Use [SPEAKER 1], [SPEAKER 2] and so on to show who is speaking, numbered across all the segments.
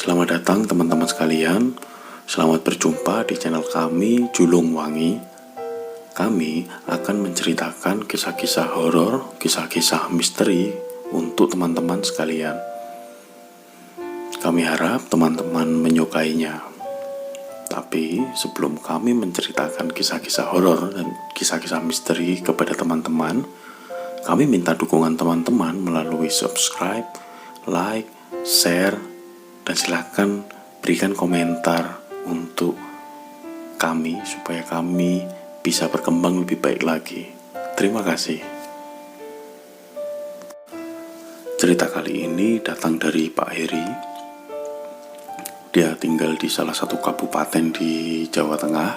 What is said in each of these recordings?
[SPEAKER 1] Selamat datang teman-teman sekalian. Selamat berjumpa di channel kami Julung Wangi. Kami akan menceritakan kisah-kisah horor, kisah-kisah misteri untuk teman-teman sekalian. Kami harap teman-teman menyukainya. Tapi sebelum kami menceritakan kisah-kisah horor dan kisah-kisah misteri kepada teman-teman, kami minta dukungan teman-teman melalui subscribe, like, share, dan silakan berikan komentar untuk kami supaya kami bisa berkembang lebih baik lagi. Terima kasih. Cerita kali ini datang dari Pak Heri. Dia tinggal di salah satu kabupaten di Jawa Tengah.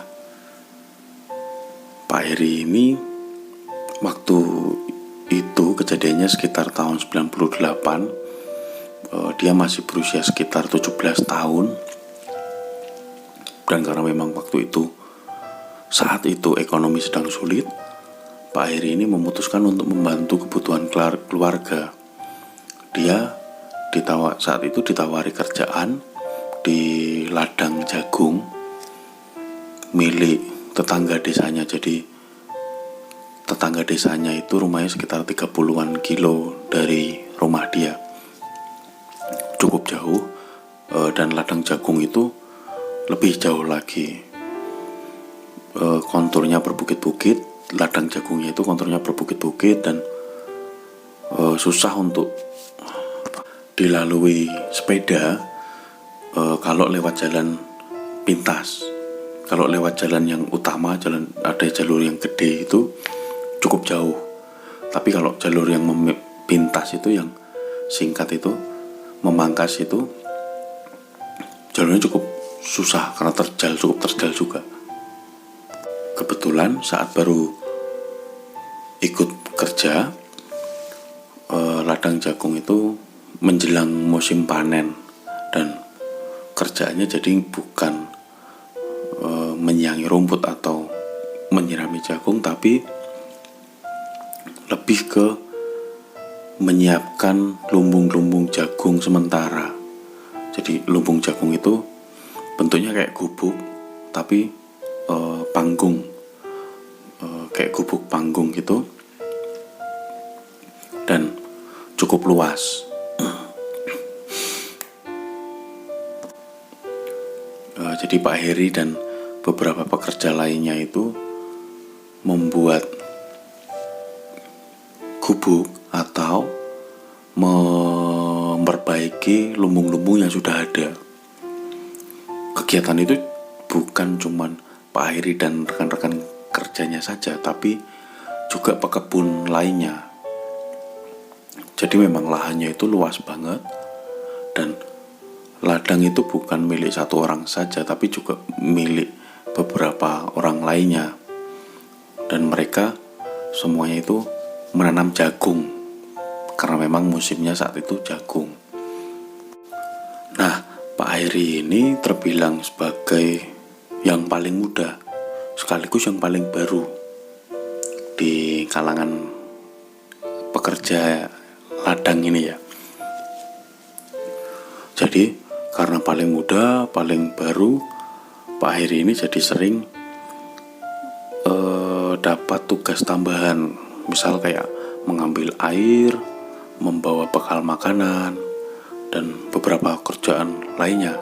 [SPEAKER 1] Pak Heri ini waktu itu kejadiannya sekitar tahun 98. Dia masih berusia sekitar 17 tahun. Dan karena memang waktu itu saat itu ekonomi sedang sulit, Pak Heri ini memutuskan untuk membantu kebutuhan keluarga. Dia saat itu ditawari kerjaan di ladang jagung milik tetangga desanya. Jadi tetangga desanya itu rumahnya sekitar 30-an kilo dari rumah dia, cukup jauh, dan ladang jagung itu lebih jauh lagi. Konturnya berbukit-bukit, ladang jagungnya itu konturnya berbukit-bukit dan susah untuk dilalui sepeda kalau lewat jalan pintas. Kalau lewat jalan yang utama, ada jalur yang gede itu cukup jauh. Tapi kalau jalur yang pintas itu, yang singkat itu, memangkas itu, jalurnya cukup susah karena cukup terjal juga. Kebetulan saat baru ikut kerja, ladang jagung itu menjelang musim panen dan kerjaannya jadi bukan menyiangi rumput atau menyirami jagung, tapi lebih ke menyiapkan lumbung-lumbung jagung sementara. Jadi lumbung jagung itu bentuknya kayak gubuk, tapi panggung, kayak gubuk panggung gitu, dan cukup luas. Jadi Pak Heri dan beberapa pekerja lainnya itu membuat gubuk atau memperbaiki lumbung-lumbung yang sudah ada. Kegiatan itu bukan cuman Pak Heri dan rekan-rekan kerjanya saja, tapi juga pekebun lainnya. Jadi memang lahannya itu luas banget, dan ladang itu bukan milik satu orang saja, tapi juga milik beberapa orang lainnya. Dan mereka semuanya itu menanam jagung, karena memang musimnya saat itu jagung. Nah, Pak Heri ini terbilang sebagai yang paling muda, sekaligus yang paling baru di kalangan pekerja ladang ini ya. Jadi karena paling muda, paling baru, Pak Heri ini jadi sering dapat tugas tambahan. Misal kayak mengambil air, membawa bekal makanan, dan beberapa kerjaan lainnya.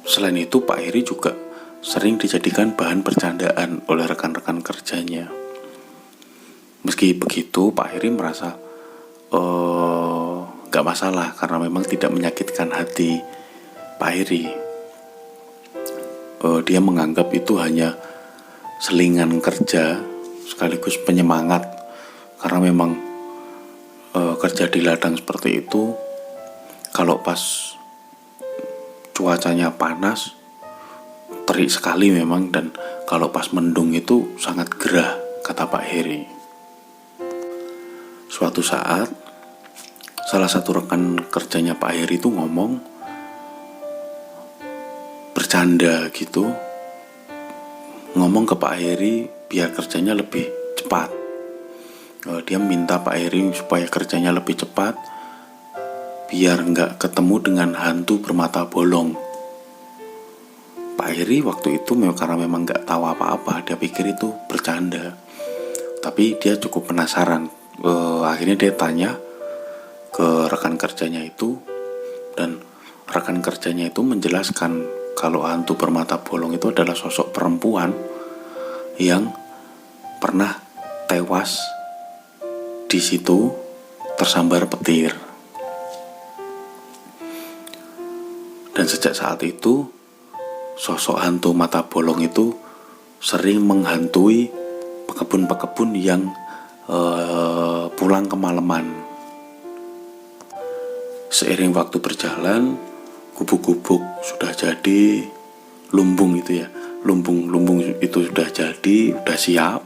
[SPEAKER 1] Selain itu, Pak Heri juga sering dijadikan bahan bercandaan oleh rekan-rekan kerjanya. Meski begitu, Pak Heri merasa gak masalah karena memang tidak menyakitkan hati Pak Heri. Dia menganggap itu hanya selingan kerja sekaligus penyemangat, karena memang kerja di ladang seperti itu, kalau pas cuacanya panas terik sekali memang, dan kalau pas mendung itu sangat gerah, kata Pak Heri. Suatu saat salah satu rekan kerjanya Pak Heri itu bercanda gitu, ngomong ke Pak Heri biar kerjanya lebih cepat. Dia minta Pak Heri supaya kerjanya lebih cepat, biar nggak ketemu dengan hantu bermata bolong. Pak Heri waktu itu karena memang nggak tahu apa-apa, dia pikir itu bercanda. Tapi dia cukup penasaran. Akhirnya dia tanya ke rekan kerjanya itu, dan rekan kerjanya itu menjelaskan kalau hantu bermata bolong itu adalah sosok perempuan yang pernah tewas di situ tersambar petir. Dan sejak saat itu sosok hantu mata bolong itu sering menghantui pekebun-pekebun yang pulang kemalaman. Seiring waktu berjalan, gubuk-gubuk sudah jadi, lumbung itu ya, lumbung itu sudah jadi, sudah siap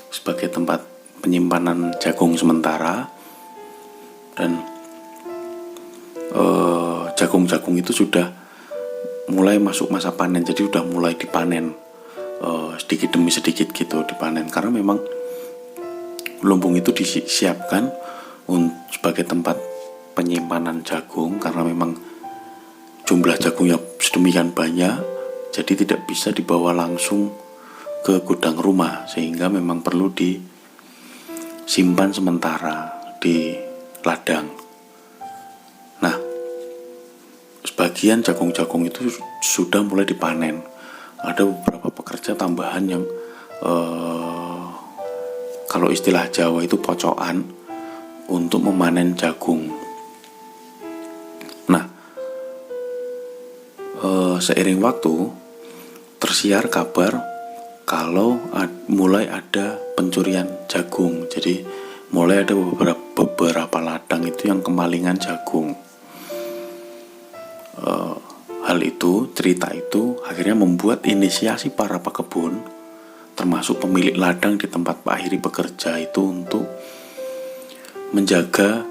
[SPEAKER 1] sebagai tempat penyimpanan jagung sementara. Dan jagung-jagung itu sudah mulai masuk masa panen, jadi sudah mulai dipanen sedikit demi sedikit gitu dipanen, karena memang lumbung itu disiapkan sebagai tempat penyimpanan jagung, karena memang jumlah jagungnya sedemikian banyak, jadi tidak bisa dibawa langsung ke gudang rumah, sehingga memang perlu disimpan sementara di ladang. Nah, sebagian jagung-jagung itu sudah mulai dipanen. Ada beberapa pekerja tambahan yang kalau istilah Jawa itu pocokan untuk memanen jagung. Nah, seiring waktu tersiar kabar kalau mulai ada pencurian jagung. Jadi mulai ada beberapa ladang itu yang kemalingan jagung. Cerita itu akhirnya membuat inisiasi para pekebun, termasuk pemilik ladang di tempat Pak Heri bekerja itu, untuk menjaga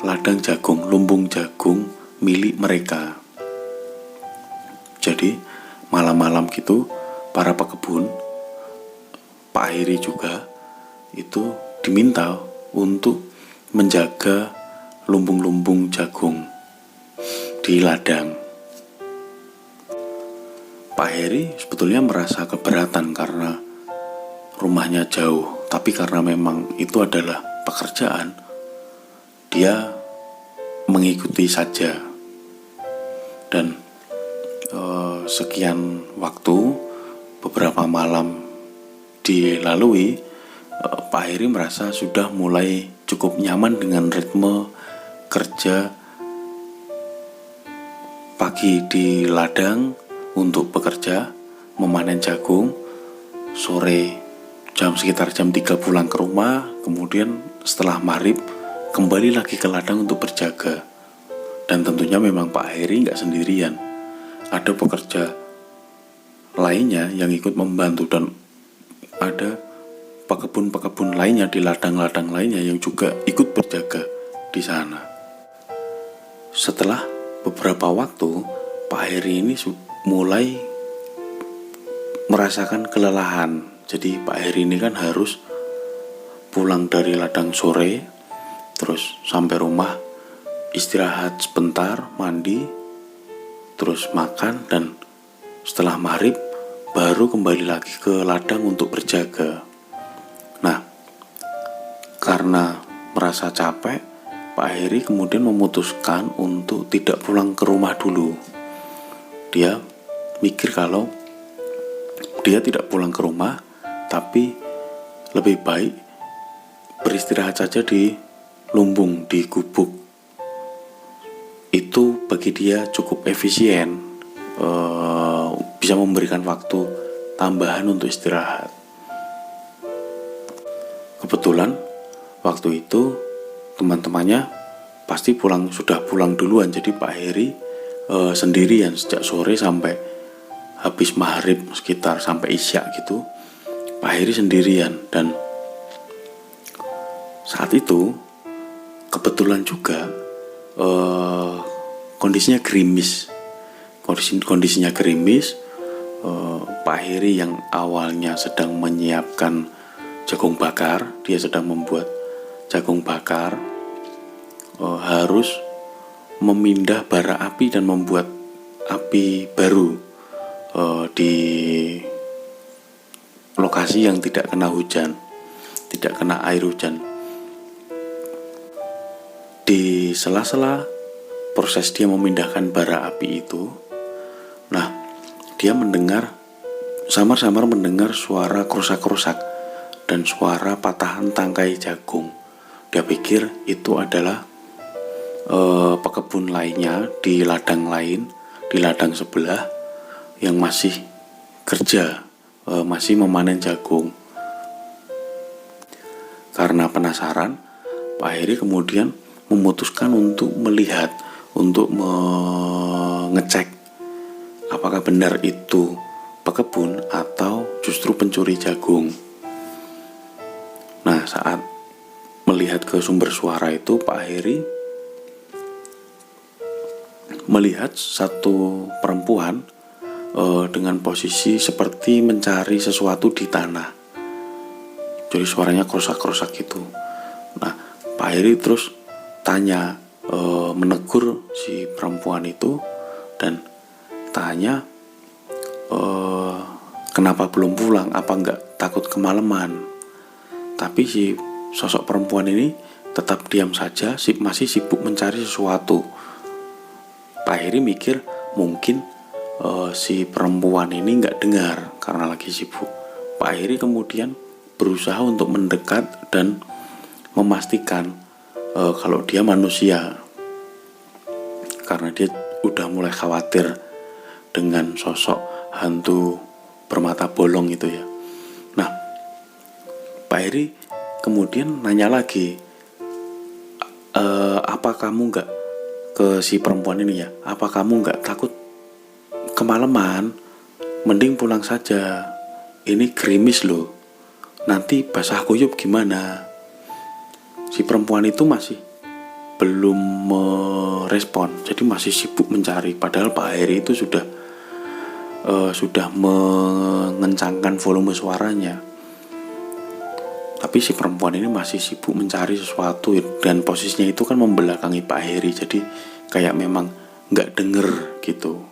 [SPEAKER 1] ladang jagung, lumbung jagung milik mereka. Jadi malam-malam gitu para pekebun, Pak Heri juga itu diminta untuk menjaga lumbung-lumbung jagung di ladang. Pak Heri sebetulnya merasa keberatan karena rumahnya jauh, tapi karena memang itu adalah pekerjaan, dia mengikuti saja. Dan sekian waktu, beberapa malam dilalui, Pak Heri merasa sudah mulai cukup nyaman dengan ritme kerja pagi di ladang untuk bekerja memanen jagung, sore sekitar jam 3 pulang ke rumah, kemudian setelah maghrib kembali lagi ke ladang untuk berjaga. Dan tentunya memang Pak Heri nggak sendirian, ada pekerja lainnya yang ikut membantu, dan ada pekebun-pekebun lainnya di ladang-ladang lainnya yang juga ikut berjaga di sana. Setelah beberapa waktu, Pak Heri ini mulai merasakan kelelahan. Jadi Pak Heri ini kan harus pulang dari ladang sore, terus sampai rumah istirahat sebentar, mandi, terus makan, dan setelah maghrib baru kembali lagi ke ladang untuk berjaga. Nah, karena merasa capek, Pak Heri kemudian memutuskan untuk tidak pulang ke rumah dulu. Dia mikir kalau dia tidak pulang ke rumah, tapi lebih baik beristirahat saja di lumbung, di gubuk. Itu bagi dia cukup efisien, bisa memberikan waktu tambahan untuk istirahat. Kebetulan waktu itu teman-temannya pasti sudah pulang duluan, jadi Pak Heri sendirian sejak sore sampai habis maghrib, sekitar sampai isya gitu. Pak Heri sendirian, dan saat itu kebetulan juga kondisinya gerimis. Kondisinya gerimis. Pak Heri yang awalnya sedang menyiapkan jagung bakar, dia sedang membuat jagung bakar, harus memindah bara api dan membuat api baru di lokasi yang tidak kena hujan, tidak kena air hujan. Di sela-sela proses dia memindahkan bara api itu, nah dia samar-samar mendengar suara kerusak-kerusak dan suara patahan tangkai jagung. Dia pikir itu adalah pekebun lainnya di ladang lain, di ladang sebelah yang masih kerja, masih memanen jagung. Karena penasaran, Pak Heri kemudian memutuskan untuk melihat, untuk mengecek apakah benar itu pekebun atau justru pencuri jagung. Nah, saat melihat ke sumber suara itu, Pak Heri melihat satu perempuan dengan posisi seperti mencari sesuatu di tanah. Jadi suaranya kerusak-kerusak gitu. Nah, Pak Heri terus tanya, menegur si perempuan itu dan tanya, kenapa belum pulang? Apa enggak takut kemalaman? Tapi si sosok perempuan ini tetap diam saja, masih sibuk mencari sesuatu. Pak Heri mikir mungkin si perempuan ini enggak dengar karena lagi sibuk. Pak Heri kemudian berusaha untuk mendekat dan memastikan kalau dia manusia, karena dia udah mulai khawatir dengan sosok hantu bermata bolong itu ya. Nah, Pak Heri kemudian nanya lagi, apa kamu nggak, ke si perempuan ini ya, apa kamu nggak takut kemalaman? Mending pulang saja, ini gerimis loh, nanti basah kuyup gimana? Si perempuan itu masih belum merespon, jadi masih sibuk mencari. Padahal Pak Heri itu sudah mengencangkan volume suaranya, tapi si perempuan ini masih sibuk mencari sesuatu dan posisinya itu kan membelakangi Pak Heri, jadi kayak memang nggak denger gitu.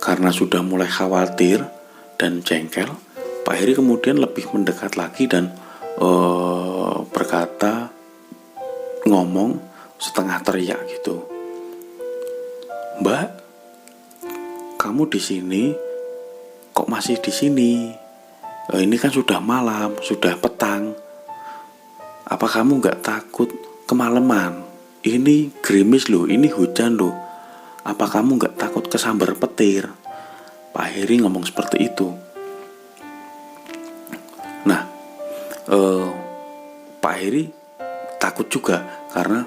[SPEAKER 1] Karena sudah mulai khawatir dan jengkel, Pak Heri kemudian lebih mendekat lagi dan berkata, ngomong setengah teriak gitu, Mbak, kamu di sini? Kok masih di sini? Ini kan sudah malam, sudah petang. Apa kamu nggak takut kemalaman? Ini gerimis loh, ini hujan loh. Apa kamu nggak takut kesambar petir? Pak Heri ngomong seperti itu. Nah, Pak Heri takut juga karena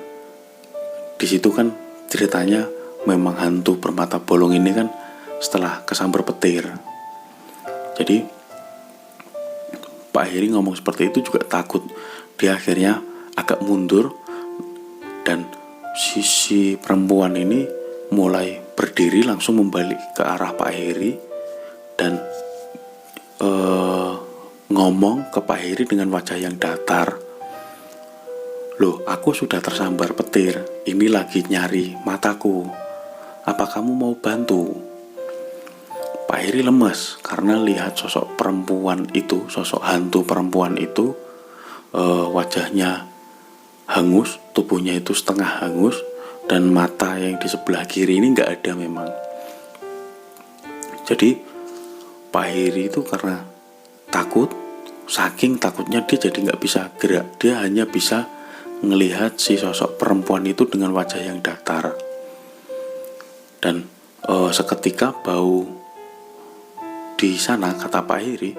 [SPEAKER 1] di situ kan ceritanya memang hantu bermata bolong ini kan setelah kesambar petir. Jadi Pak Heri ngomong seperti itu juga takut. Dia akhirnya agak mundur dan si perempuan ini mulai berdiri langsung membalik ke arah Pak Heri dan ngomong ke Pak Heri dengan wajah yang datar. Loh, aku sudah tersambar petir, ini lagi nyari mataku. Apa kamu mau bantu? Pak Heri lemes karena lihat sosok perempuan itu, sosok hantu perempuan itu, wajahnya hangus, tubuhnya itu setengah hangus, dan mata yang di sebelah kiri ini nggak ada memang. Jadi Pak Heri itu karena takut, saking takutnya dia jadi nggak bisa gerak. Dia hanya bisa ngelihat si sosok perempuan itu dengan wajah yang datar. Dan seketika bau di sana, kata Pak Heri,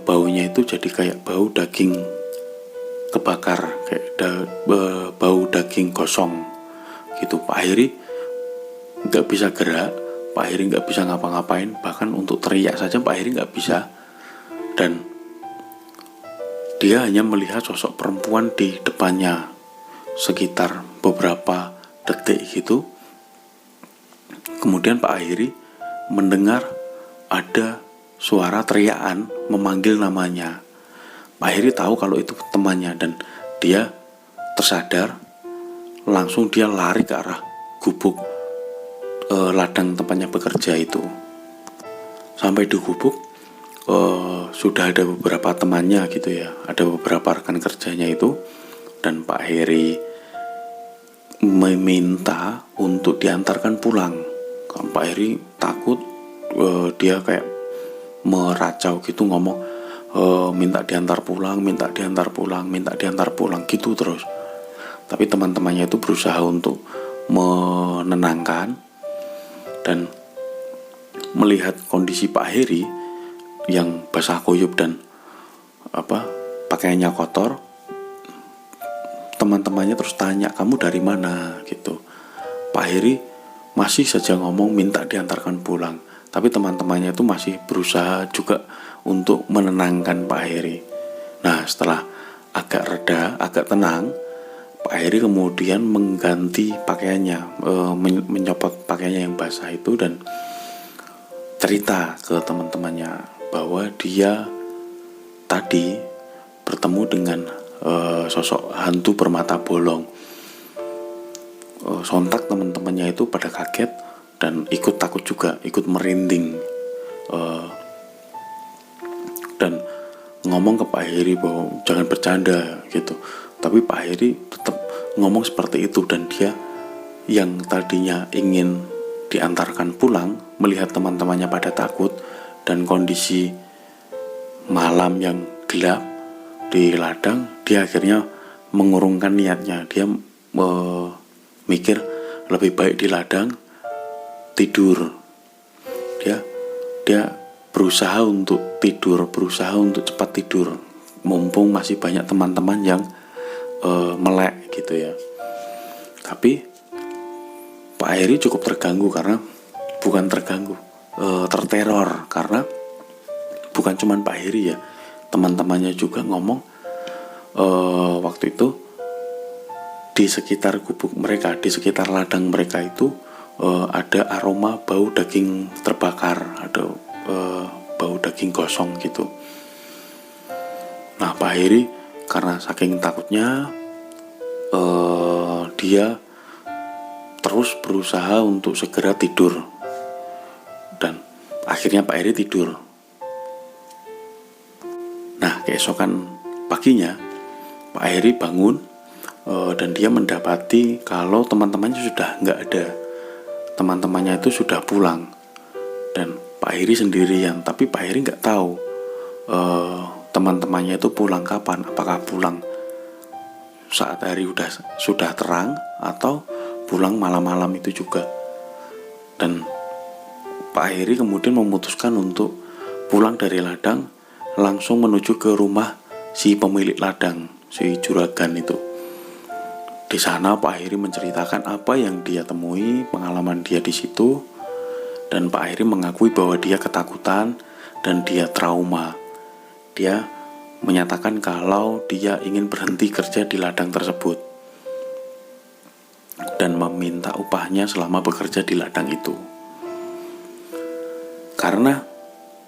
[SPEAKER 1] baunya itu jadi kayak bau daging kebakar, kayak bau daging gosong gitu. Pak Heri nggak bisa gerak, Pak Heri nggak bisa ngapa-ngapain, bahkan untuk teriak saja Pak Heri nggak bisa. Dan dia hanya melihat sosok perempuan di depannya sekitar beberapa detik gitu. Kemudian Pak Heri mendengar ada suara teriakan memanggil namanya. Pak Heri tahu kalau itu temannya dan dia tersadar, langsung dia lari ke arah gubuk ladang tempatnya bekerja itu. Sampai di gubuk sudah ada beberapa temannya gitu ya, ada beberapa rekan kerjanya itu, dan Pak Heri meminta untuk diantarkan pulang. Pak Heri takut, dia kayak meracau gitu, ngomong minta diantar pulang, minta diantar pulang, minta diantar pulang gitu terus. Tapi teman-temannya itu berusaha untuk menenangkan, dan melihat kondisi Pak Heri yang basah kuyup dan pakaiannya kotor, teman-temannya terus tanya, kamu dari mana gitu. Pak Heri masih saja ngomong minta diantarkan pulang, tapi teman-temannya itu masih berusaha juga untuk menenangkan Pak Heri. Nah, setelah agak reda, agak tenang, Pak Heri kemudian mengganti pakaiannya, menyopot pakaiannya yang basah itu, dan cerita ke teman-temannya bahwa dia tadi bertemu dengan sosok hantu bermata bolong. Sontak teman-temannya itu pada kaget dan ikut takut juga, ikut merinding, dan ngomong ke Pak Heri bahwa jangan bercanda gitu. Tapi Pak Heri tetap ngomong seperti itu, dan dia yang tadinya ingin diantarkan pulang, melihat teman-temannya pada takut dan kondisi malam yang gelap di ladang, dia akhirnya mengurungkan niatnya. Dia mikir lebih baik di ladang tidur. Dia berusaha untuk tidur, berusaha untuk cepat tidur, mumpung masih banyak teman-teman yang melek gitu ya. Tapi Pak Heri cukup terganggu, karena bukan terganggu, terteror, karena bukan cuman Pak Heri ya, teman-temannya juga ngomong waktu itu di sekitar gubuk mereka, di sekitar ladang mereka itu ada aroma bau daging terbakar, ada bau daging gosong gitu. Nah, Pak Heri karena saking takutnya, dia terus berusaha untuk segera tidur, dan akhirnya Pak Heri tidur. Nah, keesokan paginya Pak Heri bangun, dan dia mendapati kalau teman-temannya sudah nggak ada. Teman-temannya itu sudah pulang, dan Pak Heri sendirian. Tapi Pak Heri nggak tahu teman-temannya itu pulang kapan, apakah pulang saat hari sudah terang atau pulang malam-malam itu juga. Dan Pak Heri kemudian memutuskan untuk pulang dari ladang langsung menuju ke rumah si pemilik ladang, si juragan itu. Di sana Pak Heri menceritakan apa yang dia temui, pengalaman dia di situ, dan Pak Heri mengakui bahwa dia ketakutan dan dia trauma. Dia menyatakan kalau dia ingin berhenti kerja di ladang tersebut dan meminta upahnya selama bekerja di ladang itu. Karena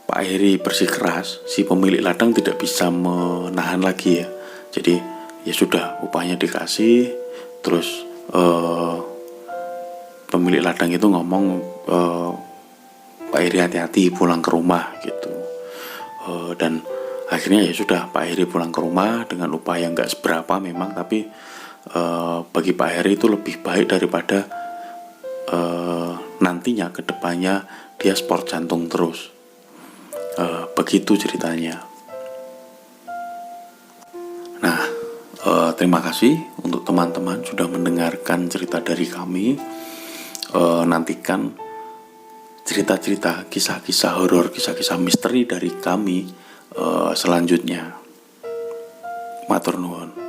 [SPEAKER 1] Pak Heri bersikeras, si pemilik ladang tidak bisa menahan lagi ya. Jadi ya sudah, upahnya dikasih. Terus pemilik ladang itu ngomong, Pak Heri hati-hati pulang ke rumah gitu. Dan akhirnya ya sudah, Pak Heri pulang ke rumah dengan upah yang gak seberapa memang, tapi bagi Pak Heri itu lebih baik daripada nantinya ke depannya dia sport jantung terus. Begitu ceritanya. Nah, terima kasih untuk teman-teman sudah mendengarkan cerita dari kami. Nantikan cerita-cerita, kisah-kisah horor, kisah-kisah misteri dari kami selanjutnya. Matur nuwun.